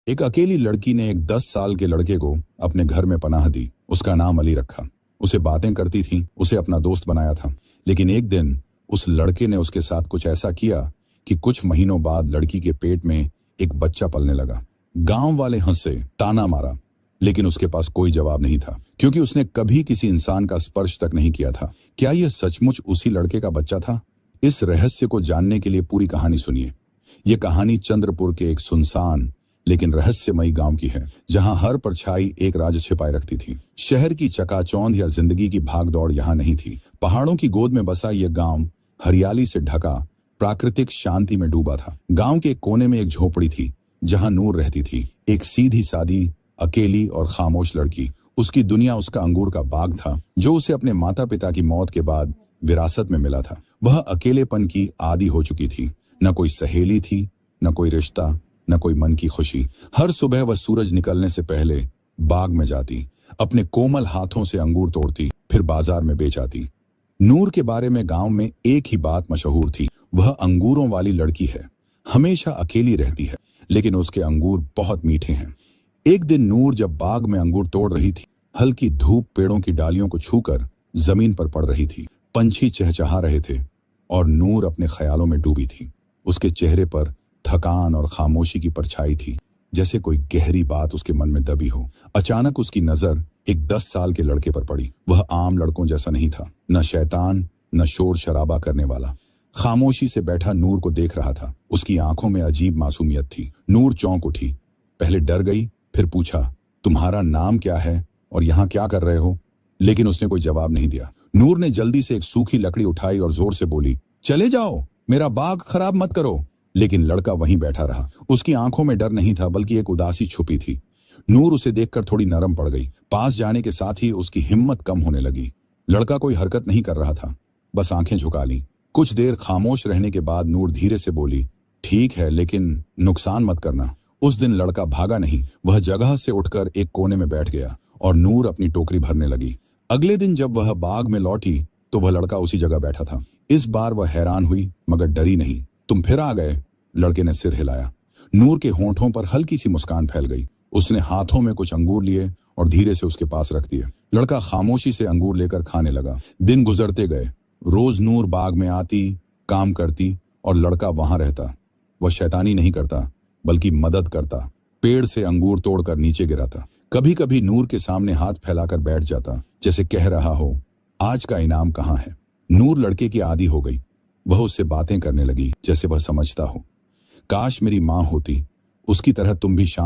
एक अकेली लड़की ने एक 10 साल के लड़के को अपने घर में पनाह दी। उसका नाम अली रखा। उसे बातें करती थी, उसे अपना दोस्त बनाया था। लेकिन एक दिन उस लड़के ने उसके साथ कुछ ऐसा किया कि कुछ महीनों बाद लड़की के पेट में एक बच्चा पलने लगा। गांव वाले हंसे, ताना मारा, लेकिन उसके पास कोई जवाब नहीं था, क्योंकि उसने कभी किसी इंसान का स्पर्श तक नहीं किया था। क्या यह सचमुच उसी लड़के का बच्चा था? इस रहस्य को जानने के लिए पूरी कहानी सुनिए। यह कहानी चंद्रपुर के एक सुनसान लेकिन रहस्यमयी गांव की है, जहां हर परछाई एक राज छिपाए रखती थी। शहर की चकाचौंध या जिंदगी की भागदौड़ यहां नहीं थी। पहाड़ों की गोद में बसा यह गांव हरियाली से ढका, प्राकृतिक शांति में डूबा था। गांव के कोने में एक झोपड़ी थी, जहां नूर रहती थी, एक सीधी सादी, अकेली और खामोश लड़की। उसकी दुनिया उसका अंगूर का बाग था, जो उसे अपने माता पिता की मौत के बाद विरासत में मिला था। वह अकेलेपन की आदी हो चुकी थी। न कोई सहेली थी, न कोई रिश्ता, न कोई मन की खुशी। हर सुबह वह सूरज निकलने से पहले बाग में जाती, अपने कोमल हाथों से अंगूर तोड़ती, फिर बाजार में बेच आती। नूर के बारे में गांव में एक ही बात मशहूर थी, वह अंगूरों वाली लड़की है। हमेशा अकेली रहती है, लेकिन उसके अंगूर बहुत मीठे हैं। एक दिन नूर जब बाग में अंगूर तोड़ रही थी, हल्की धूप पेड़ों की डालियों को छूकर जमीन पर पड़ रही थी। पंछी चहचहा रहे थे और नूर अपने ख्यालों में डूबी थी। उसके चेहरे पर थकान और खामोशी की परछाई थी, जैसे कोई गहरी बात उसके मन में दबी हो। अचानक उसकी नजर एक 10 साल के लड़के पर पड़ी। वह आम लड़कों जैसा नहीं था, न शैतान, न शोर शराबा करने वाला। खामोशी से बैठा नूर को देख रहा था। उसकी आंखों में अजीब मासूमियत थी। नूर चौंक उठी, पहले डर गई, फिर पूछा, तुम्हारा नाम क्या है और यहाँ क्या कर रहे हो? लेकिन उसने कोई जवाब नहीं दिया। नूर ने जल्दी से एक सूखी लकड़ी उठाई और जोर से बोली, चले जाओ, मेरा बाग खराब मत करो। लेकिन लड़का वहीं बैठा रहा। उसकी आंखों में डर नहीं था, बल्कि एक उदासी छुपी थी। नूर उसे देखकर थोड़ी नरम पड़ गई। पास जाने के साथ ही उसकी हिम्मत कम होने लगी। लड़का कोई हरकत नहीं कर रहा था, बस आंखें झुका ली। कुछ देर खामोश रहने के बाद नूर धीरे से बोली, ठीक है, लेकिन नुकसान मत करना। उस दिन लड़का भागा नहीं, वह जगह से उठकर एक कोने में बैठ गया और नूर अपनी टोकरी भरने लगी। अगले दिन जब वह बाग में लौटी तो वह लड़का उसी जगह बैठा था। इस बार वह हैरान हुई, मगर डरी नहीं। तुम फिर आ गए? लड़के ने सिर हिलाया। नूर के होंठों पर हल्की सी मुस्कान फैल गई। उसने हाथों में कुछ अंगूर लिए और धीरे से उसके पास रख दिए। लड़का खामोशी से अंगूर लेकर खाने लगा। दिन गुजरते गए। रोज नूर बाग में आती, काम करती और लड़का वहां रहता। वह शैतानी नहीं करता, बल्कि मदद करता। पेड़ से अंगूर तोड़कर नीचे गिराता। कभी कभी नूर के सामने हाथ फैलाकर बैठ जाता, जैसे कह रहा हो, आज का इनाम कहाँ है? नूर लड़के की आदी हो गई। वह उससे बातें करने लगी जैसे वह समझता हो। काश मेरी माँ होती, उसकी तरह तुम भी शांत